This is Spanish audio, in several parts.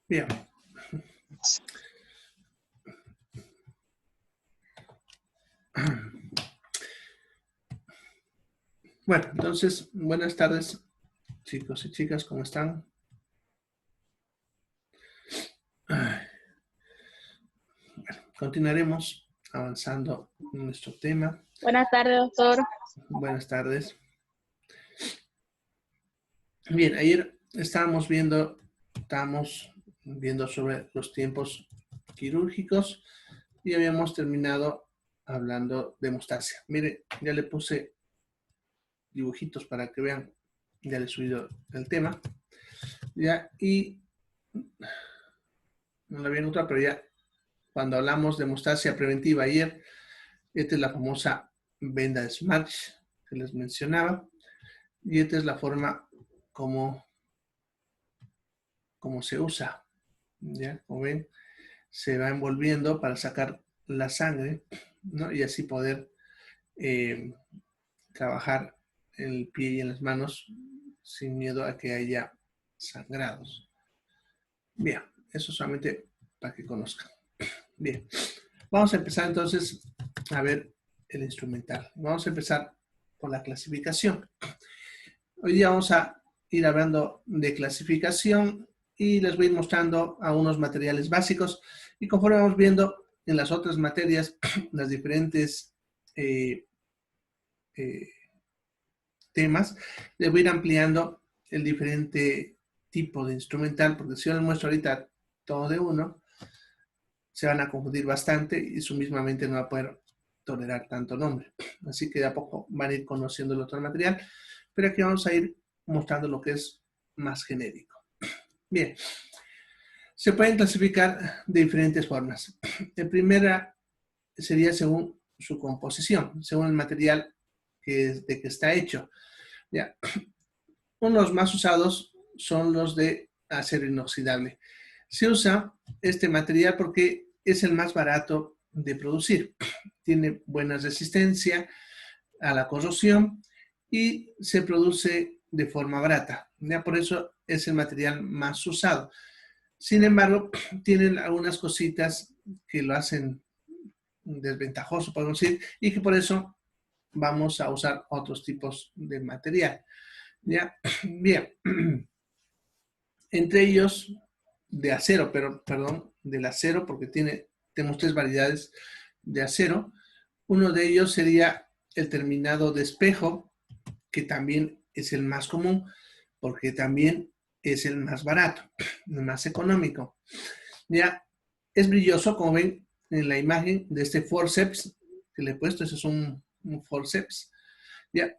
Bien. Bueno, entonces, buenas tardes, chicos y chicas, ¿cómo están? Bueno, continuaremos avanzando en nuestro tema. Buenas tardes, doctor. Buenas tardes. Bien, ayer estábamos viendo sobre los tiempos quirúrgicos y habíamos terminado hablando de hemostasia. Mire, ya le puse dibujitos para que vean, ya le he subido el tema. Ya, y no lo había notado, pero ya cuando hablamos de hemostasia preventiva ayer, esta es la famosa venda de Smarch que les mencionaba, y esta es la forma como se usa. ¿Ya? Como ven, se va envolviendo para sacar la sangre, ¿no? Y así poder trabajar en el pie y en las manos sin miedo a que haya sangrados. Bien, eso solamente para que conozcan. Bien, vamos a empezar entonces a ver el instrumental. Vamos a empezar por la clasificación. Hoy día vamos a ir hablando de clasificación y les voy a ir mostrando algunos materiales básicos, y conforme vamos viendo en las otras materias las diferentes temas, les voy a ir ampliando el diferente tipo de instrumental, porque si yo les muestro ahorita todo de uno, se van a confundir bastante y su misma mente no va a poder tolerar tanto nombre. Así que de a poco van a ir conociendo el otro material, pero aquí vamos a ir mostrando lo que es más genérico. Bien, se pueden clasificar de diferentes formas. La primera sería según su composición, según el material de que está hecho. Ya. Unos más usados son los de acero inoxidable. Se usa este material porque es el más barato de producir. Tiene buena resistencia a la corrosión y se produce de forma barata. Ya por eso es el material más usado. Sin embargo, tienen algunas cositas que lo hacen desventajoso, podemos decir, y que por eso vamos a usar otros tipos de material. ¿Ya? Bien. Entre ellos, de acero, del acero, porque tenemos tres variedades de acero. Uno de ellos sería el terminado de espejo, que también es el más común, porque también es el más barato, el más económico. Ya, es brilloso, como ven en la imagen de este forceps que le he puesto. Ese es un forceps. Ya,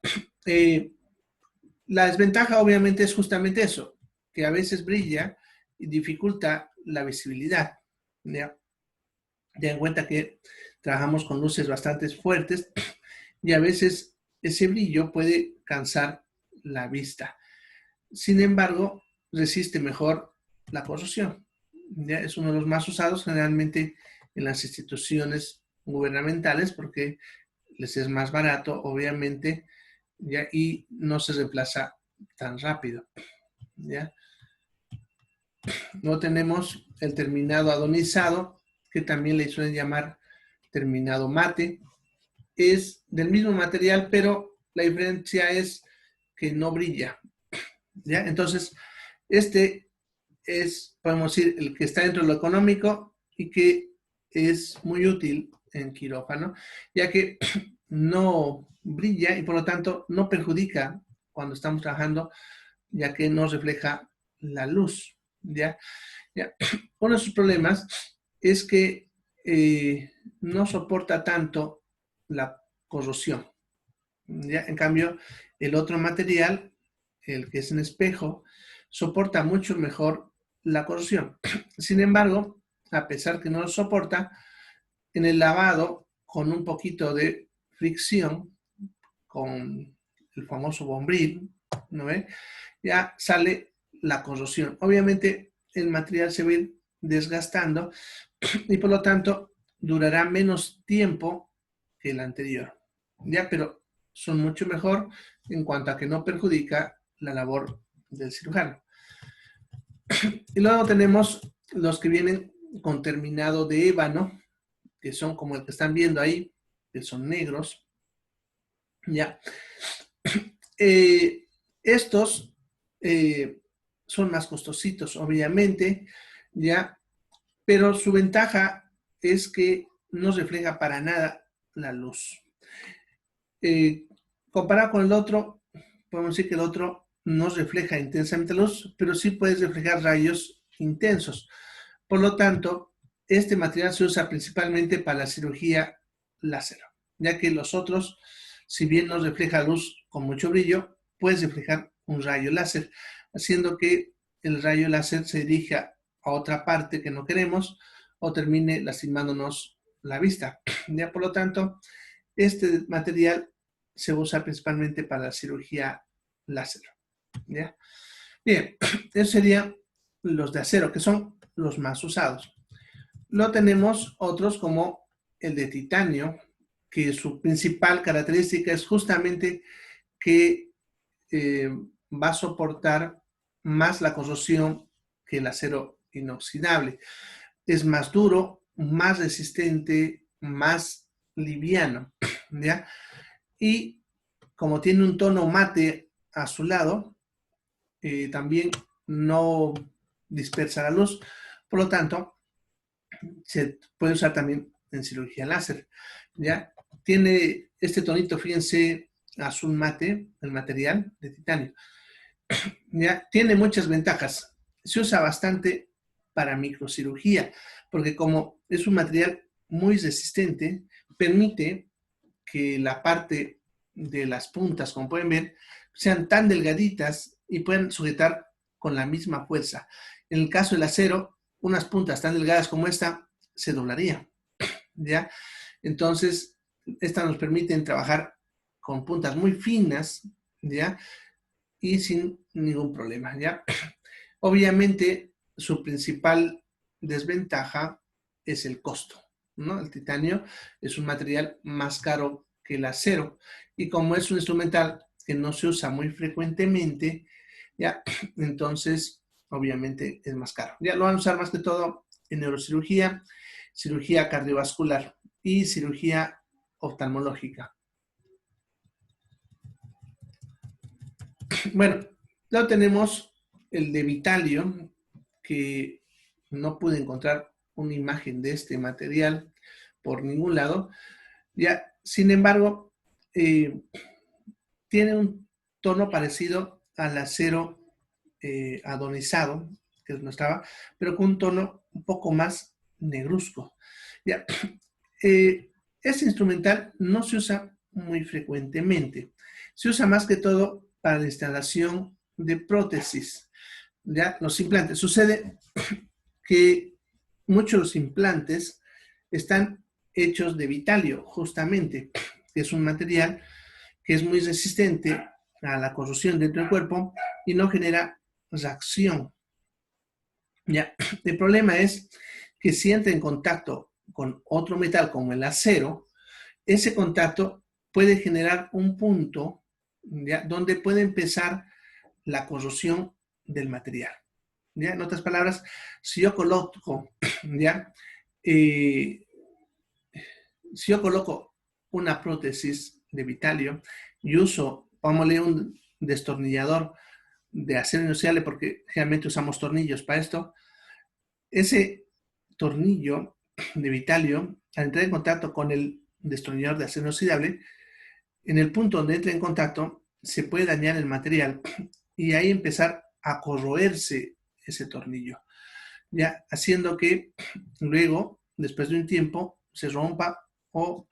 la desventaja obviamente es justamente eso, que a veces brilla y dificulta la visibilidad. ¿Ya? Ten en cuenta que trabajamos con luces bastante fuertes y a veces ese brillo puede cansar la vista. Sin embargo, resiste mejor la corrosión. ¿Ya? Es uno de los más usados generalmente en las instituciones gubernamentales porque les es más barato, obviamente, ¿ya? Y no se reemplaza tan rápido. ¿Ya? Luego tenemos el terminado adonizado, que también le suelen llamar terminado mate. Es del mismo material, pero la diferencia es que no brilla. ¿Ya? Entonces, este es, podemos decir, el que está dentro de lo económico y que es muy útil en quirófano, ya que no brilla y por lo tanto no perjudica cuando estamos trabajando, ya que no refleja la luz. ¿Ya? ¿Ya? Uno de sus problemas es que no soporta tanto la corrosión. ¿Ya? En cambio, el otro material, el que es en espejo, soporta mucho mejor la corrosión. Sin embargo, a pesar que no lo soporta, en el lavado, con un poquito de fricción, con el famoso bombril, ¿no ve? Ya sale la corrosión. Obviamente el material se va a ir desgastando y por lo tanto durará menos tiempo que el anterior. Ya, pero son mucho mejor en cuanto a que no perjudica la labor del cirujano. Y luego tenemos los que vienen con terminado de ébano, que son como el que están viendo ahí, que son negros. Ya. Estos son más costositos, obviamente, ya, pero su ventaja es que no refleja para nada la luz. Comparado con el otro, podemos decir que el otro no refleja intensamente la luz, pero sí puede reflejar rayos intensos. Por lo tanto, este material se usa principalmente para la cirugía láser, ya que los otros, si bien no refleja luz con mucho brillo, puede reflejar un rayo láser, haciendo que el rayo láser se dirija a otra parte que no queremos o termine lastimándonos la vista. Ya, por lo tanto, este material se usa principalmente para la cirugía láser. ¿Ya? Bien, esos serían los de acero, que son los más usados. Luego tenemos otros como el de titanio, que su principal característica es justamente que va a soportar más la corrosión que el acero inoxidable. Es más duro, más resistente, más liviano, ¿ya? Y como tiene un tono mate a su lado, también no dispersa la luz, por lo tanto, se puede usar también en cirugía láser, ¿ya? Tiene este tonito, fíjense, azul mate, el material de titanio, ¿ya? Tiene muchas ventajas. Se usa bastante para microcirugía, porque como es un material muy resistente, permite que la parte de las puntas, como pueden ver, sean tan delgaditas y puedan sujetar con la misma fuerza. En el caso del acero, unas puntas tan delgadas como esta se doblarían, ¿ya? Entonces, estas nos permiten trabajar con puntas muy finas, ¿ya? Y sin ningún problema, ¿ya? Obviamente, su principal desventaja es el costo, ¿no? El titanio es un material más caro que el acero y como es un instrumental que no se usa muy frecuentemente, ya, entonces obviamente es más caro. Ya lo van a usar más que todo en neurocirugía, cirugía cardiovascular y cirugía oftalmológica. Bueno, luego tenemos el de Vitalio, que no pude encontrar una imagen de este material por ningún lado. Ya, sin embargo, tiene un tono parecido al acero adonizado, que no estaba, pero con un tono un poco más negruzco. Ya, este instrumental no se usa muy frecuentemente. Se usa más que todo para la instalación de prótesis, ya los implantes. Sucede que muchos de los implantes están hechos de vitalio, justamente, que es un material que es muy resistente a la corrosión dentro del cuerpo y no genera reacción. ¿Ya? El problema es que si entra en contacto con otro metal como el acero, ese contacto puede generar un punto, ¿ya?, donde puede empezar la corrosión del material. ¿Ya? En otras palabras, si yo coloco, ¿ya? Si yo coloco una prótesis de vitalio y uso, pongámosle un destornillador de acero inoxidable, porque generalmente usamos tornillos para esto, ese tornillo de vitalio, al entrar en contacto con el destornillador de acero inoxidable, en el punto donde entra en contacto, se puede dañar el material y ahí empezar a corroerse ese tornillo, ya haciendo que luego, después de un tiempo, se rompa o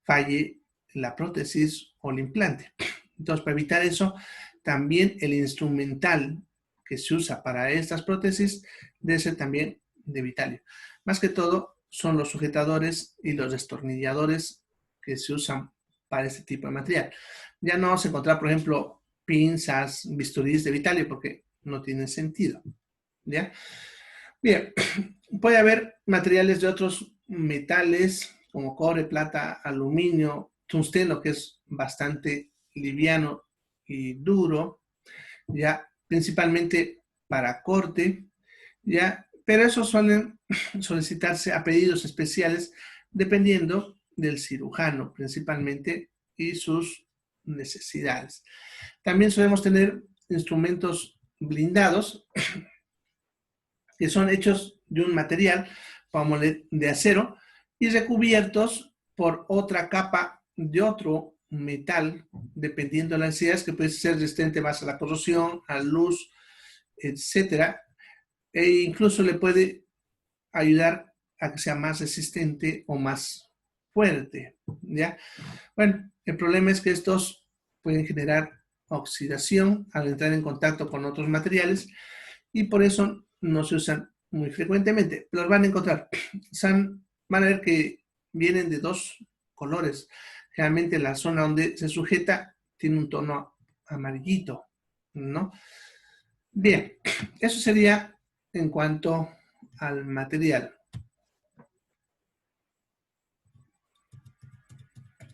falle la prótesis o el implante. Entonces, para evitar eso, también el instrumental que se usa para estas prótesis debe ser también de vitalio. Más que todo, son los sujetadores y los destornilladores que se usan para este tipo de material. Ya no vamos a encontrar, por ejemplo, pinzas, bisturís de vitalio, porque no tiene sentido, ¿ya? Bien, puede haber materiales de otros metales, como cobre, plata, aluminio, tungsteno, que es bastante liviano y duro, ya principalmente para corte, ya, pero esos suelen solicitarse a pedidos especiales dependiendo del cirujano principalmente y sus necesidades. También solemos tener instrumentos blindados que son hechos de un material como de acero y recubiertos por otra capa de otro metal, dependiendo de las necesidades, que puede ser resistente más a la corrosión, a la luz, etcétera, e incluso le puede ayudar a que sea más resistente o más fuerte, ¿ya? Bueno, el problema es que estos pueden generar oxidación al entrar en contacto con otros materiales y por eso no se usan muy frecuentemente. Los van a encontrar. Van a ver que vienen de dos colores. Generalmente la zona donde se sujeta tiene un tono amarillito, ¿no? Bien, eso sería en cuanto al material.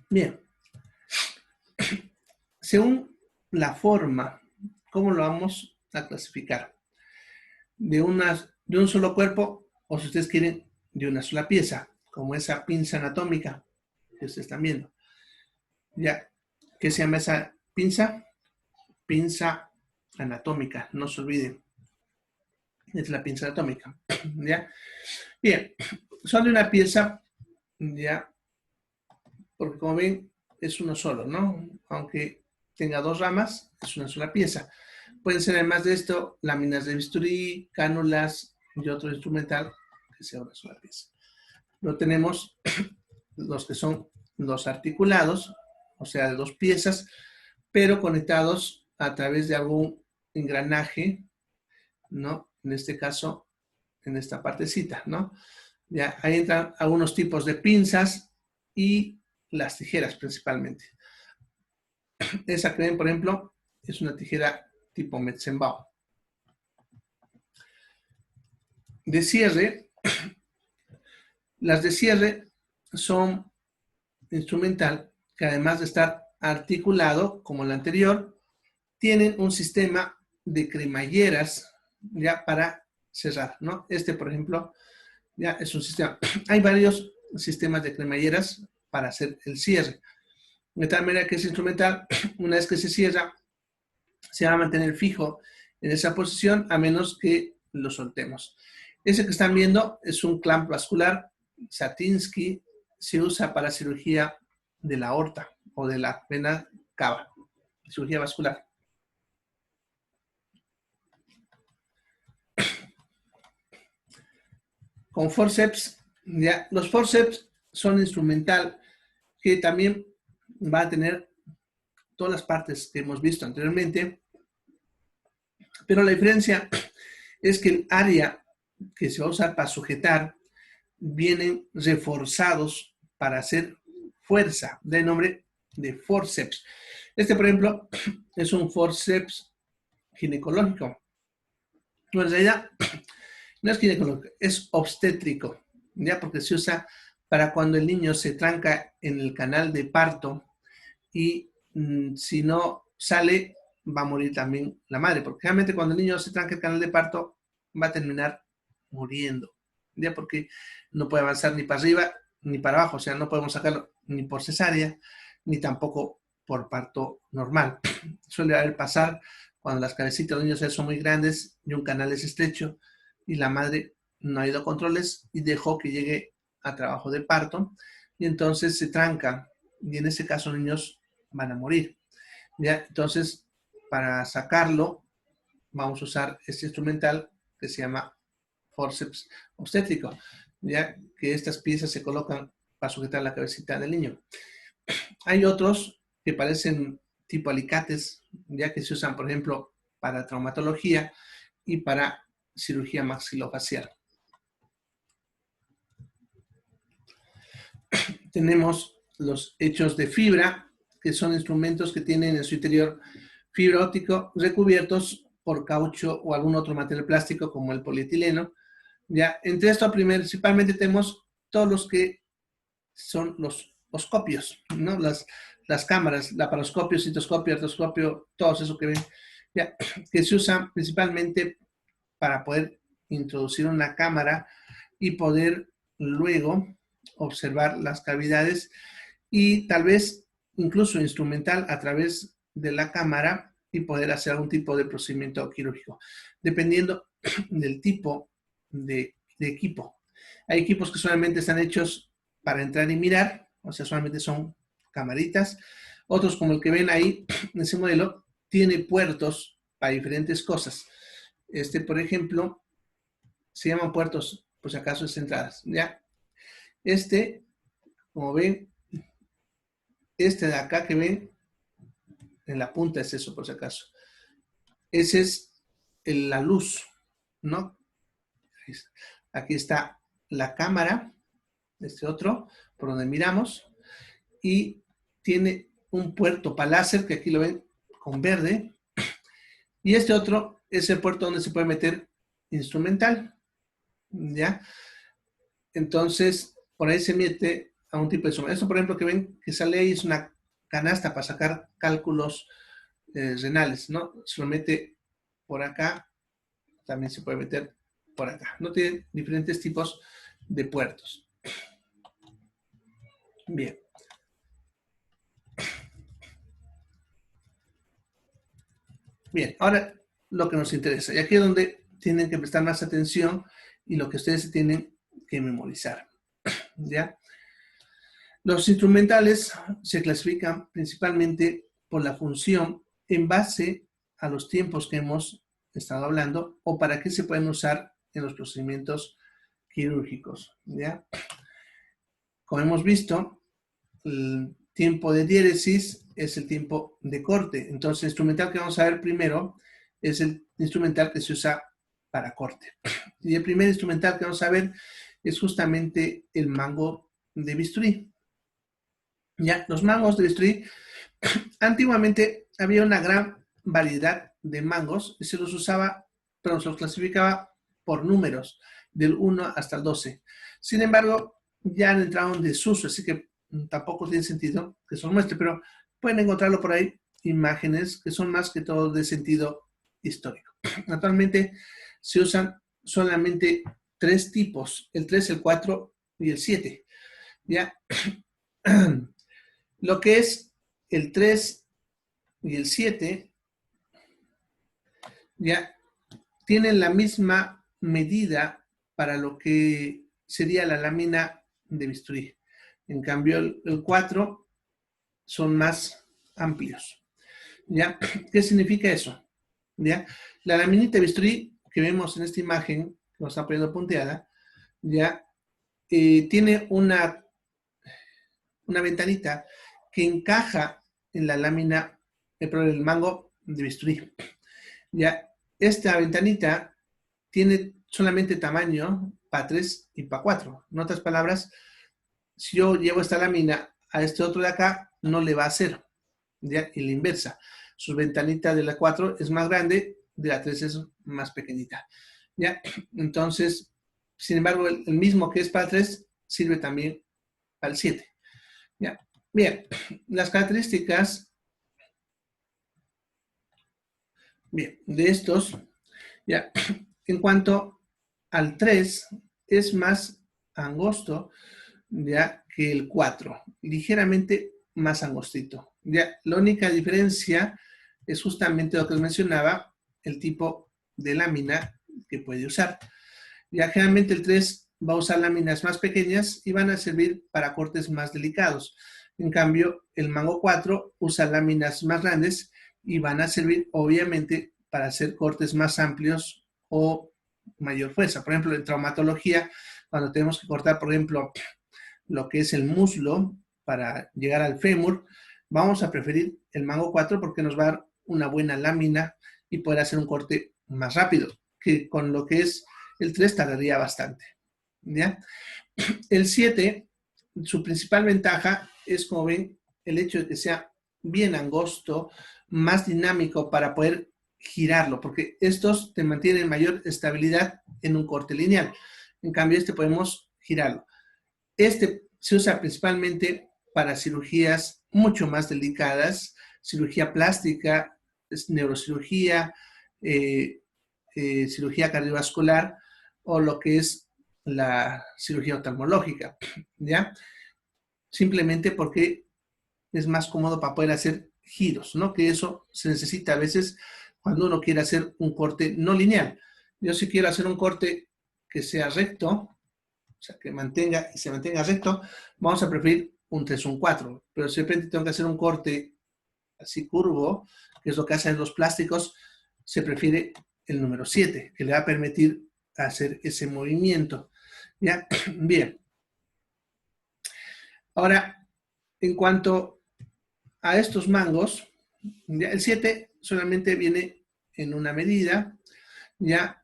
Bien, según la forma, ¿cómo lo vamos a clasificar? De un solo cuerpo, o si ustedes quieren, de una sola pieza, como esa pinza anatómica que ustedes están viendo. ¿Ya? ¿Qué se llama esa pinza? Pinza anatómica, no se olviden. Es la pinza anatómica. ¿Ya? Bien, son de una pieza, ¿ya? Porque como ven, es uno solo, ¿no? Aunque tenga dos ramas, es una sola pieza. Pueden ser además de esto láminas de bisturí, cánulas y otro instrumental que sea una sola pieza. Luego tenemos los que son los articulados, o sea, de dos piezas, pero conectados a través de algún engranaje, ¿no? En este caso, en esta partecita, ¿no? Ya ahí entran algunos tipos de pinzas y las tijeras principalmente. Esa que ven, por ejemplo, es una tijera tipo Metzenbau. De cierre, las de cierre son instrumental que además de estar articulado como el anterior, tienen un sistema de cremalleras ya para cerrar, ¿no? Este, por ejemplo, ya es un sistema. Hay varios sistemas de cremalleras para hacer el cierre. De tal manera que ese instrumental, una vez que se cierra, se va a mantener fijo en esa posición a menos que lo soltemos. Ese que están viendo es un clamp vascular Satinsky, se usa para cirugía de la aorta o de la vena cava, cirugía vascular. Con forceps, ya, los forceps son instrumental que también va a tener todas las partes que hemos visto anteriormente, pero la diferencia es que el área que se va a usar para sujetar vienen reforzados para hacer fuerza, de nombre de forceps. Este, por ejemplo, es un forceps ginecológico. No, en realidad, no es ginecológico, es obstétrico, ya porque se usa para cuando el niño se tranca en el canal de parto y si no sale, va a morir también la madre, porque realmente cuando el niño se tranca el canal de parto, va a terminar muriendo, ya porque no puede avanzar ni para arriba ni para abajo, o sea, no podemos sacarlo ni por cesárea, ni tampoco por parto normal. Suele haber pasar cuando las cabecitas de los niños son muy grandes y un canal es estrecho y la madre no ha ido a controles y dejó que llegue a trabajo de parto y entonces se tranca y en ese caso los niños van a morir. ¿Ya? Entonces, para sacarlo, vamos a usar este instrumental que se llama forceps obstétrico, ya que estas piezas se colocan para sujetar la cabecita del niño. Hay otros que parecen tipo alicates, ya que se usan, por ejemplo, para traumatología y para cirugía maxilofacial. Tenemos los hechos de fibra, que son instrumentos que tienen en su interior fibra óptica recubiertos por caucho o algún otro material plástico como el polietileno. Ya, entre esto principalmente tenemos todos los que son los oscopios, ¿no? Las cámaras, laparoscopio, citoscopio, artroscopio, todos eso que ven, ya, que se usan principalmente para poder introducir una cámara y poder luego observar las cavidades y tal vez incluso instrumental a través de la cámara y poder hacer algún tipo de procedimiento quirúrgico, dependiendo del tipo de equipo. Hay equipos que solamente están hechos para entrar y mirar, o sea, solamente son camaritas. Otros, como el que ven ahí, en ese modelo, tiene puertos para diferentes cosas. Este, por ejemplo, se llaman puertos, por si acaso es entradas, ¿ya? Este, como ven, este de acá que ven, en la punta es eso, por si acaso. Ese es la luz, ¿no? Aquí está la cámara, este otro, por donde miramos, y tiene un puerto para láser, que aquí lo ven con verde, y este otro es el puerto donde se puede meter instrumental, ¿ya? Entonces, por ahí se mete a un tipo de instrumento. Esto, por ejemplo, que ven que sale ahí es una canasta para sacar cálculos renales, ¿no? Se lo mete por acá, también se puede meter por acá. No tiene diferentes tipos de puertos. Bien. Bien, ahora lo que nos interesa. Y aquí es donde tienen que prestar más atención y lo que ustedes tienen que memorizar. ¿Ya? Los instrumentales se clasifican principalmente por la función en base a los tiempos que hemos estado hablando o para qué se pueden usar en los procedimientos quirúrgicos. ¿Ya? Como hemos visto, el tiempo de diéresis es el tiempo de corte. Entonces, el instrumental que vamos a ver primero es el instrumental que se usa para corte. Y el primer instrumental que vamos a ver es justamente el mango de bisturí. Ya, los mangos de bisturí, antiguamente había una gran variedad de mangos y se los usaba, pero se los clasificaba por números, del 1 hasta el 12. Sin embargo, ya han entrado en desuso, así que tampoco tiene sentido que se los muestre, pero pueden encontrarlo por ahí, imágenes que son más que todo de sentido histórico. Actualmente se usan solamente 3 tipos, el 3, el 4 y el 7. ¿Ya? Lo que es el 3 y el 7 ya tienen la misma medida para lo que sería la lámina de bisturí. En cambio, el 4 son más amplios. ¿Ya? ¿Qué significa eso? ¿Ya? La laminita de bisturí que vemos en esta imagen, que nos está poniendo punteada, ya tiene una ventanita que encaja en la lámina, el mango de bisturí. Ya, esta ventanita tiene solamente tamaño para 3 y para 4. En otras palabras, si yo llevo esta lámina a este otro de acá, no le va a hacer. ¿Ya? Y la inversa. Su ventanita de la 4 es más grande, de la 3 es más pequeñita. ¿Ya? Entonces, sin embargo, el mismo que es para 3 sirve también para el 7. ¿Ya? Bien, las características de estos, ya, en cuanto al 3, es más angosto ya que el 4, ligeramente más angostito. Ya, la única diferencia es justamente lo que les mencionaba, el tipo de lámina que puede usar. Ya generalmente el 3 va a usar láminas más pequeñas y van a servir para cortes más delicados. En cambio, el mango 4 usa láminas más grandes y van a servir, obviamente, para hacer cortes más amplios o mayor fuerza. Por ejemplo, en traumatología, cuando tenemos que cortar, por ejemplo, lo que es el muslo para llegar al fémur, vamos a preferir el mango 4 porque nos va a dar una buena lámina y poder hacer un corte más rápido, que con lo que es el 3 tardaría bastante. ¿Ya? El 7, su principal ventaja es, como ven, el hecho de que sea bien angosto, más dinámico para poder girarlo, porque estos te mantienen mayor estabilidad en un corte lineal. En cambio, este podemos girarlo. Este se usa principalmente para cirugías mucho más delicadas, cirugía plástica, neurocirugía, eh, cirugía cardiovascular o lo que es la cirugía oftalmológica, ¿ya? Simplemente porque es más cómodo para poder hacer giros, ¿no? Que eso se necesita a veces cuando uno quiere hacer un corte no lineal. Yo si quiero hacer un corte que sea recto, o sea, que se mantenga recto, vamos a preferir un 3 o un 4. Pero si de repente tengo que hacer un corte así curvo, que es lo que hacen los plásticos, se prefiere el número 7, que le va a permitir hacer ese movimiento. ¿Ya? Bien. Ahora, en cuanto a estos mangos, ¿ya? El 7 solamente viene en una medida, ¿ya?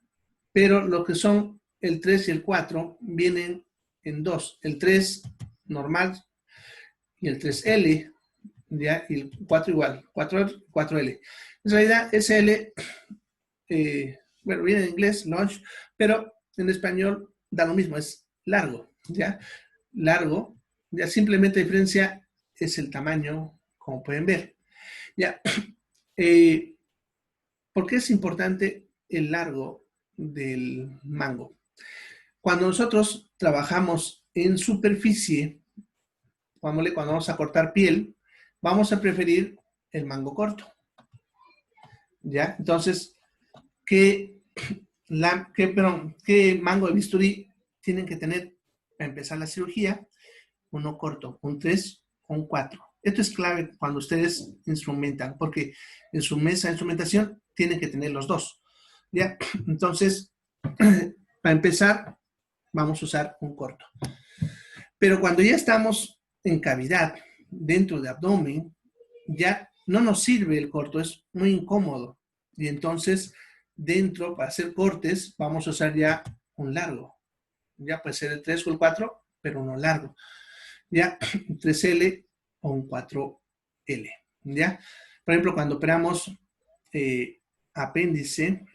Pero lo que son el 3 y el 4 vienen en dos. El 3 normal y el 3L, ¿ya? Y el 4 igual, 4L. En realidad, SL, bueno, viene en inglés, launch, pero en español da lo mismo, es largo, ¿ya? Largo, ya simplemente la diferencia es el tamaño, como pueden ver. Ya, ¿por qué es importante el largo del mango? Cuando nosotros trabajamos en superficie, cuando vamos a cortar piel, vamos a preferir el mango corto. ¿Ya? Entonces, ¿qué mango de bisturí tienen que tener para empezar la cirugía? Uno corto, un 3 o un 4. Esto es clave cuando ustedes instrumentan, porque en su mesa de instrumentación tienen que tener los dos. ¿Ya? Entonces, para empezar, vamos a usar un corto. Pero cuando ya estamos en cavidad, dentro de abdomen, ya no nos sirve el corto, es muy incómodo. Y entonces, dentro, para hacer cortes, vamos a usar ya un largo. Ya puede ser el 3 o el 4, pero uno largo. Ya, un 3L o un 4L. Ya, por ejemplo, cuando operamos apéndice,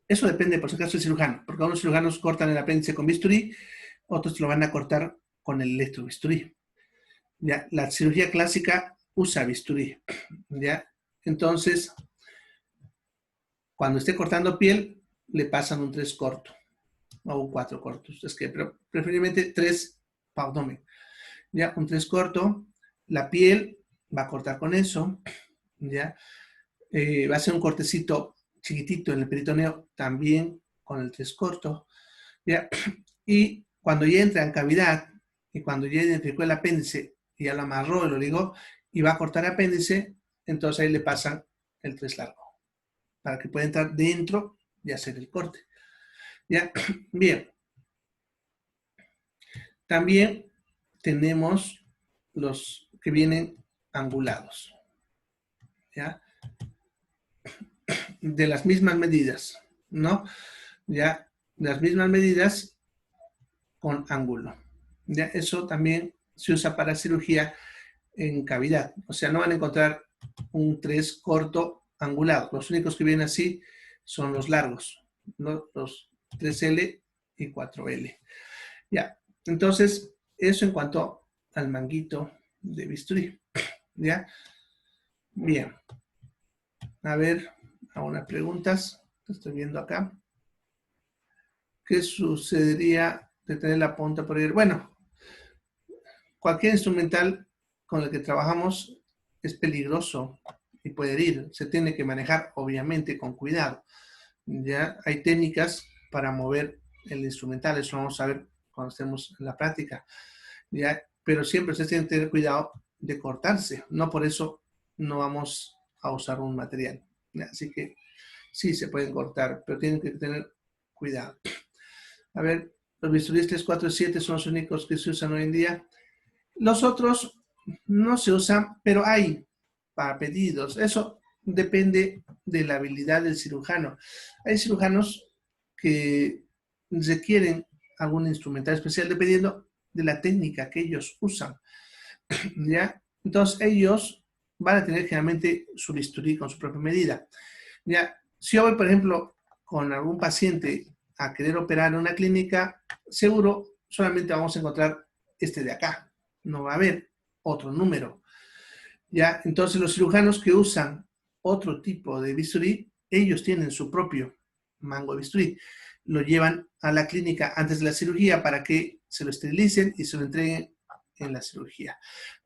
eso depende, por si acaso, del cirujano, porque algunos cirujanos cortan el apéndice con bisturí, otros lo van a cortar con el electrobisturí. ¿Ya? La cirugía clásica usa bisturí. ¿Ya? Entonces, cuando esté cortando piel, le pasan un 3 corto o un 4 corto. Es que preferiblemente 3 para abdomen. ¿Ya? Un 3 corto, la piel va a cortar con eso. ¿Ya? Va a ser un cortecito chiquitito en el peritoneo, también con el 3 corto. ¿Ya? Y cuando ya entra en cavidad y cuando ya identificó el apéndice y ya lo amarró, lo ligó y va a cortar el apéndice, entonces ahí le pasan el 3 largo para que pueda entrar dentro y hacer el corte. ¿Ya? Bien. También tenemos los que vienen angulados. ¿Ya? De las mismas medidas, ¿no? Ya, de las mismas medidas con ángulo. ¿Ya? Eso también se usa para cirugía en cavidad. O sea, no van a encontrar un 3 corto angulado. Los únicos que vienen así son los largos, ¿no? Los 3L y 4L. Ya, entonces, eso en cuanto al manguito de bisturí. ¿Ya? Bien. A ver, algunas preguntas que estoy viendo acá. ¿Qué sucedería de tener la punta por ir? Bueno, cualquier instrumental con el que trabajamos es peligroso y puede herir. Se tiene que manejar, obviamente, con cuidado. Ya hay técnicas para mover el instrumental, eso lo vamos a ver cuando estemos en la práctica. ¿Ya? Pero siempre se tiene que tener cuidado de cortarse. No por eso no vamos a usar un material. ¿Ya? Así que sí se pueden cortar, pero tienen que tener cuidado. A ver, los bisturíes 3, 4 y 7 son los únicos que se usan hoy en día. Los otros no se usan, pero hay para pedidos. Eso depende de la habilidad del cirujano. Hay cirujanos que requieren algún instrumental especial dependiendo de la técnica que ellos usan. ¿Ya? Entonces ellos van a tener generalmente su bisturí con su propia medida. Ya, si yo voy, por ejemplo, con algún paciente a querer operar en una clínica, seguro solamente vamos a encontrar este de acá. No va a haber otro número. Ya, entonces los cirujanos que usan otro tipo de bisturí, ellos tienen su propio mango de bisturí. Lo llevan a la clínica antes de la cirugía para que se lo esterilicen y se lo entreguen en la cirugía.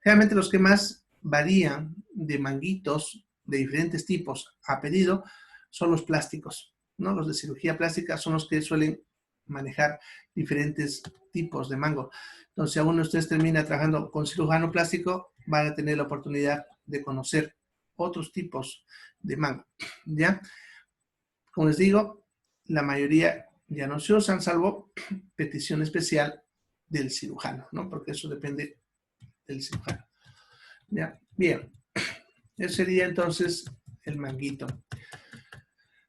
Realmente los que más varían de manguitos de diferentes tipos a pedido son los plásticos, ¿no? Los de cirugía plástica son los que suelen manejar diferentes tipos de mango. Entonces, si alguno de ustedes termina trabajando con cirujano plástico, van a tener la oportunidad de conocer otros tipos de mango, ¿ya? Como les digo, la mayoría ya no se usan, salvo petición especial del cirujano, ¿no? Porque eso depende del cirujano. ¿Ya? Bien, ese sería entonces el manguito.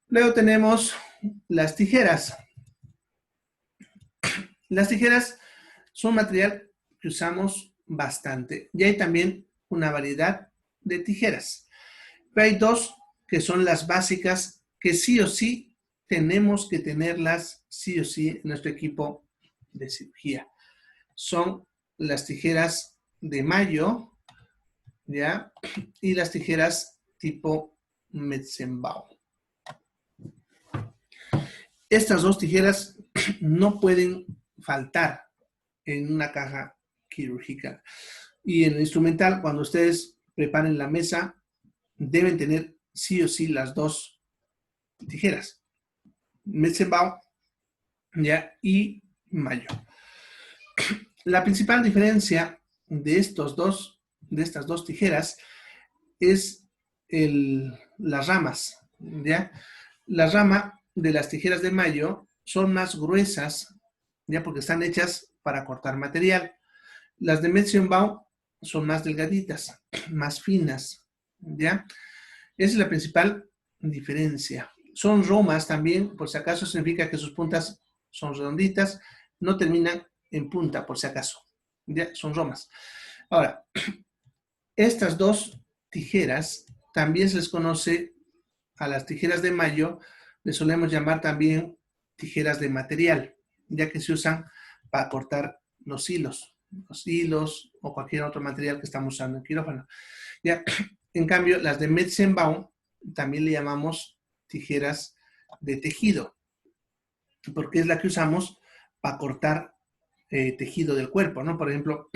Luego tenemos las tijeras. Las tijeras son un material que usamos bastante y hay también una variedad de tijeras. Pero hay dos que son las básicas que sí o sí tenemos que tenerlas sí o sí en nuestro equipo de cirugía. Son las tijeras de Mayo, ¿ya? Y las tijeras tipo Metzenbau. Estas dos tijeras no pueden faltar en una caja quirúrgica. Y en el instrumental, cuando ustedes preparen la mesa, deben tener sí o sí las dos tijeras. Metzenbau, ¿ya? Y Mayo. La principal diferencia de estas dos tijeras es las ramas, ¿ya? La rama de las tijeras de Mayo son más gruesas, ya porque están hechas para cortar material. Las de Metzenbau son más delgaditas, más finas, ¿ya? Esa es la principal diferencia. Son romas también, por si acaso significa que sus puntas son redonditas, no terminan en punta, por si acaso, ¿ya? Son romas. Ahora, estas dos tijeras también se les conoce a las tijeras de Mayo, les solemos llamar también tijeras de material, ya que se usan para cortar los hilos o cualquier otro material que estamos usando en quirófano. Ya, en cambio, las de Metzenbau también le llamamos tijeras de tejido, porque es la que usamos para cortar tejido del cuerpo, ¿no? Por ejemplo,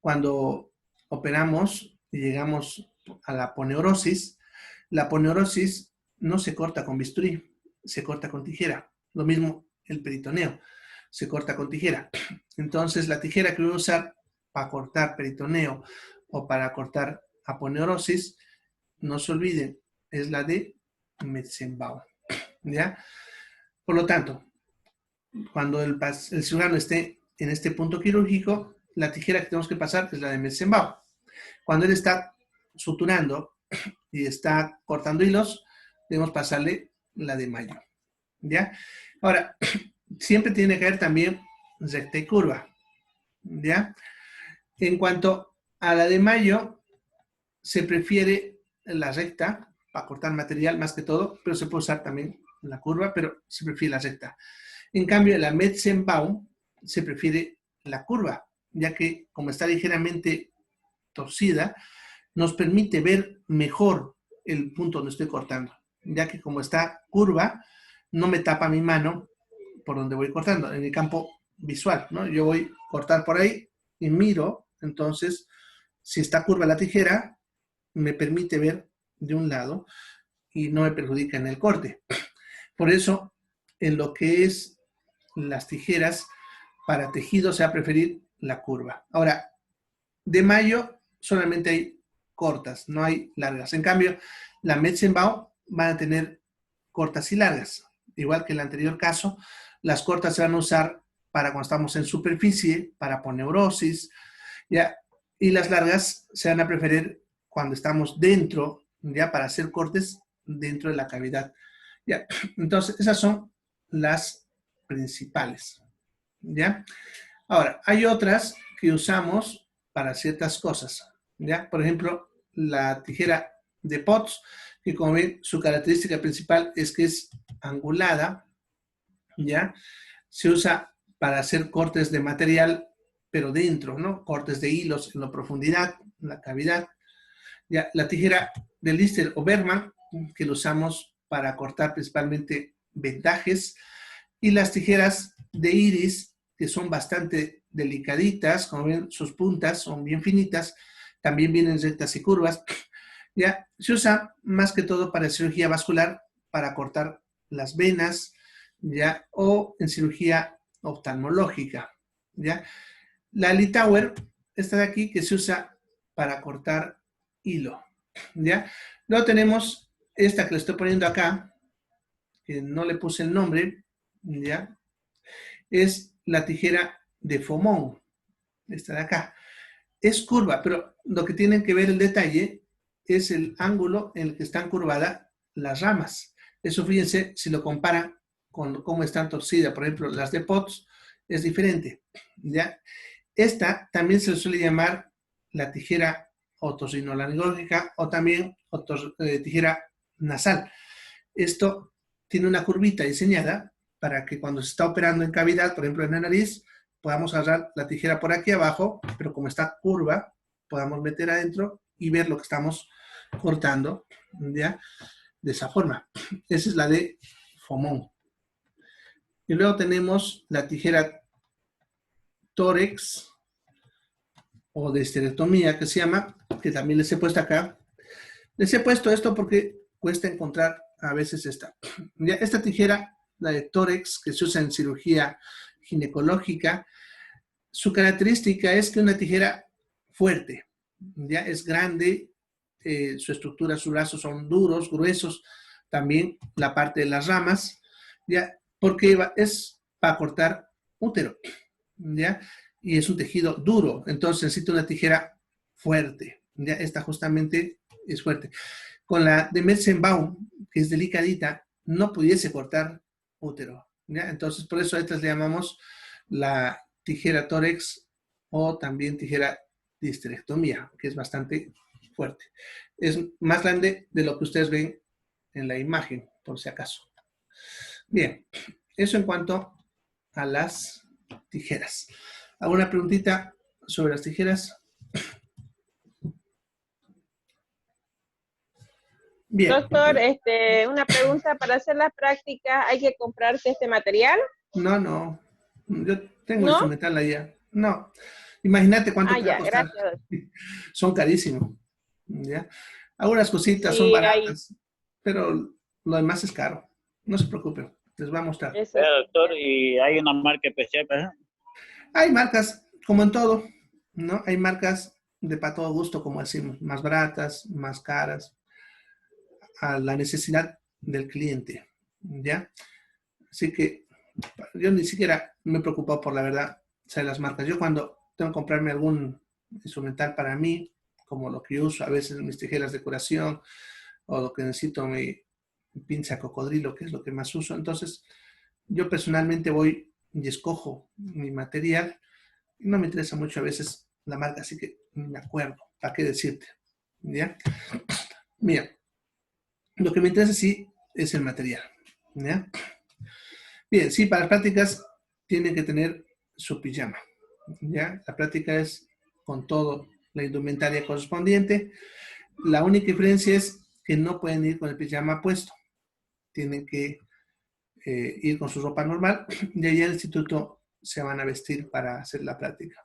cuando operamos y llegamos a la aponeurosis no se corta con bisturí, se corta con tijera. Lo mismo el peritoneo, se corta con tijera. Entonces, la tijera que voy a usar para cortar peritoneo o para cortar aponeurosis, no se olviden, es la de Metzenbau, ¿ya? Por lo tanto, cuando el cirujano esté en este punto quirúrgico, la tijera que tenemos que pasar es la de Metzenbau. Cuando él está suturando y está cortando hilos, debemos pasarle la de Mayo, ¿ya? Ahora, siempre tiene que haber también recta y curva, ¿ya? En cuanto a la de Mayo, se prefiere la recta para cortar material más que todo, pero se puede usar también la curva, pero se prefiere la recta. En cambio, la Metzenbau se prefiere la curva, ya que como está ligeramente torcida, nos permite ver mejor el punto donde estoy cortando, ya que como está curva, no me tapa mi mano por donde voy cortando, en el campo visual, ¿no? Yo voy a cortar por ahí y miro, entonces, si está curva la tijera, me permite ver de un lado y no me perjudica en el corte. Por eso, en lo que es las tijeras para tejido, se va a preferir la curva. Ahora, de Mayo solamente hay cortas, no hay largas. En cambio, la Metzenbau van a tener cortas y largas. Igual que en el anterior caso, las cortas se van a usar para cuando estamos en superficie, para aponeurosis, ¿ya? Y las largas se van a preferir cuando estamos dentro, ya para hacer cortes dentro de la cavidad. ¿Ya? Entonces, esas son las principales. ¿Ya? Ahora, hay otras que usamos para ciertas cosas. ¿Ya? Por ejemplo, la tijera de POTS, que como ven, su característica principal es que es angulada, ¿ya? Se usa para hacer cortes de material, pero dentro, ¿no? Cortes de hilos en la profundidad, en la cavidad. Ya, la tijera de Lister o Bergmann, que lo usamos para cortar principalmente vendajes, y las tijeras de iris, que son bastante delicaditas, como ven, sus puntas son bien finitas, también vienen rectas y curvas. Ya, se usa más que todo para cirugía vascular, para cortar las venas, ya, o en cirugía oftalmológica, ya. La Litauer, esta de aquí, que se usa para cortar hilo, ¿ya? Luego tenemos esta que le estoy poniendo acá, que no le puse el nombre, ¿ya? Es la tijera de Fomón, esta de acá. Es curva, pero lo que tienen que ver el detalle es el ángulo en el que están curvadas las ramas. Eso fíjense, si lo comparan con cómo están torcidas, por ejemplo, las de POTS, es diferente, ¿ya? Esta también se suele llamar la tijera otorrinolaringológica o también tijera nasal. Esto tiene una curvita diseñada para que cuando se está operando en cavidad, por ejemplo en la nariz, podamos agarrar la tijera por aquí abajo, pero como está curva, podamos meter adentro y ver lo que estamos cortando, ¿ya? De esa forma. Esa es la de Fomón. Y luego tenemos la tijera tórex o de esterectomía que se llama, que también les he puesto acá. Les he puesto esto porque cuesta encontrar a veces esta. Ya, esta tijera, la de tórex, que se usa en cirugía ginecológica, su característica es que una tijera fuerte, ya es grande, su estructura, sus brazos son duros, gruesos, también la parte de las ramas, ya, porque es para cortar útero, ya, y es un tejido duro, entonces necesita una tijera fuerte, ya, esta justamente es fuerte. Con la de Metzenbaum, que es delicadita, no pudiese cortar útero, ¿ya? Entonces por eso a estas le llamamos la tijera tórex o también tijera de histerectomía, que es bastante fuerte. Es más grande de lo que ustedes ven en la imagen, por si acaso. Bien, eso en cuanto a las tijeras. ¿Alguna preguntita sobre las tijeras? Bien. Doctor, una pregunta, para hacer la práctica, ¿hay que comprarse este material? No. Yo tengo ¿No? instrumental allá. No. Imagínate cuánto Ah, te va a ya, costar. gracias. Son carísimos. ¿Ya? Algunas cositas son Sí, hay, baratas, pero lo demás es caro. No se preocupen, les voy a mostrar. eso sí. Doctor, y hay una marca especial para eso. Hay marcas, como en todo, ¿no? Hay marcas de para todo gusto, como decimos, más baratas, más caras, a la necesidad del cliente, ¿ya? Así que yo ni siquiera me he preocupado por la verdad, o sea, las marcas. Yo cuando tengo que comprarme algún instrumental para mí, como lo que yo uso a veces mis tijeras de curación, o lo que necesito mi pinza cocodrilo, que es lo que más uso, entonces yo personalmente voy y escojo mi material. No me interesa mucho a veces la marca, así que ni me acuerdo. ¿Para qué decirte? ¿Ya? Mira, lo que me interesa sí es el material. ¿Ya? Bien, sí, para las prácticas tienen que tener su pijama. ¿Ya? La práctica es con todo la indumentaria correspondiente. La única diferencia es que no pueden ir con el pijama puesto. Tienen que ir con su ropa normal y allá en el instituto se van a vestir para hacer la práctica.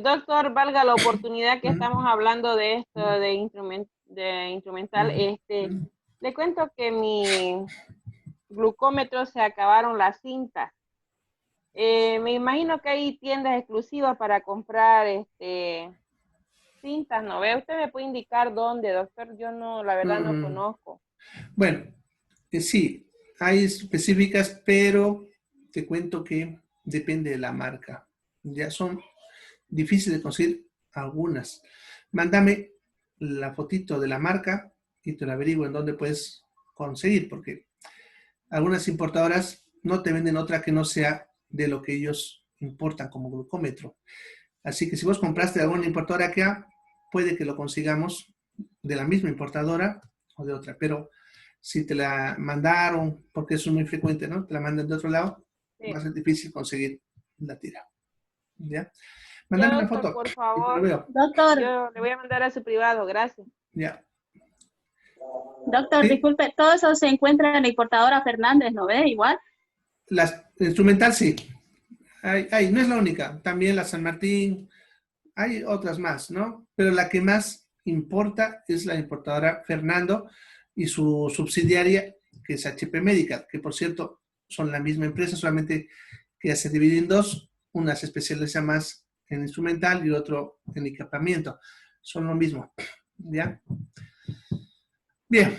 Doctor, valga la oportunidad que estamos hablando de esto, de instrumental, le cuento que mi glucómetro se acabaron las cintas. Me imagino que hay tiendas exclusivas para comprar cintas, ¿no ve? ¿Usted me puede indicar dónde, doctor? Yo no, la verdad no conozco. Bueno, sí, hay específicas, pero te cuento que depende de la marca. Ya son difíciles de conseguir algunas. Mándame la fotito de la marca y te la averiguo en dónde puedes conseguir, porque algunas importadoras no te venden otra que no sea de lo que ellos importan como glucómetro. Así que si vos compraste de alguna importadora acá, puede que lo consigamos de la misma importadora o de otra. Pero si te la mandaron, porque eso es muy frecuente, ¿no? Te la mandan de otro lado, Sí. va a ser difícil conseguir la tira. ¿Ya? Ya, Mándame una doctor, foto. por Y lo favor. veo. Doctor, Yo le voy a mandar a su privado, gracias. Ya. doctor, Sí. disculpe, todo eso se encuentra en la importadora Fernández, ¿no ve? Igual. La instrumental sí. No es la única. También la San Martín. Hay otras más, ¿no? Pero la que más importa es la importadora Fernando y su subsidiaria, que es HP Medical, que por cierto son la misma empresa, solamente que ya se divide en dos. Una se especializa más en instrumental y otro en equipamiento. Son lo mismo, ¿ya? Bien,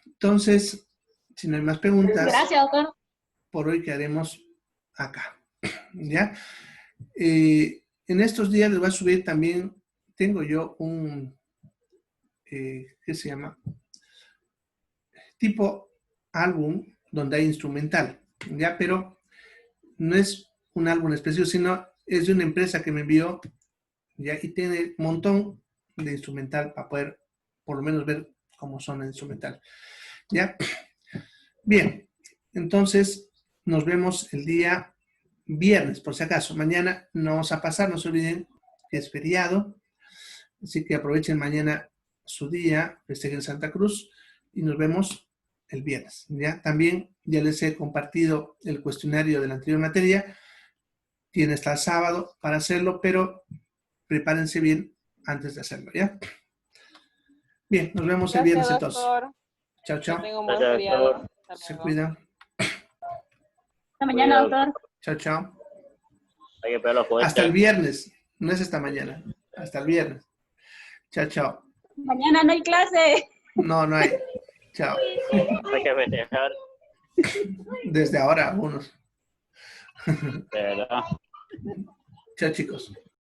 entonces, si no hay más preguntas, Gracias, doctor. por hoy quedaremos acá, ¿ya? En estos días les voy a subir también, tengo yo un, ¿qué se llama? Tipo álbum donde hay instrumental, ¿ya? Pero no es un álbum específico, sino es de una empresa que me envió, ¿ya? Y tiene un montón de instrumental para poder por lo menos ver cómo son el instrumental, ¿ya? Bien, entonces nos vemos el día viernes, por si acaso. Mañana no vamos a pasar, no se olviden que es feriado, así que aprovechen mañana su día, festejen Santa Cruz y nos vemos el viernes. ¿Ya? También ya les he compartido el cuestionario de la anterior materia, tiene hasta el sábado para hacerlo, pero prepárense bien antes de hacerlo, ¿ya? Bien, nos vemos el viernes Gracias, entonces. doctor. Chao, Que chao. tenga un buen Gracias, feriado. doctor. Hasta Se luego. cuidan. Hasta mañana, doctor. Chao, chao. Hay que pegar los cohetes. Hasta el viernes, no es esta mañana, hasta el viernes. Chao, chao. Mañana no hay clase. No, no hay. Chao. Hay que festejar. Desde ahora, algunos. ¿Verdad? Chao, chicos.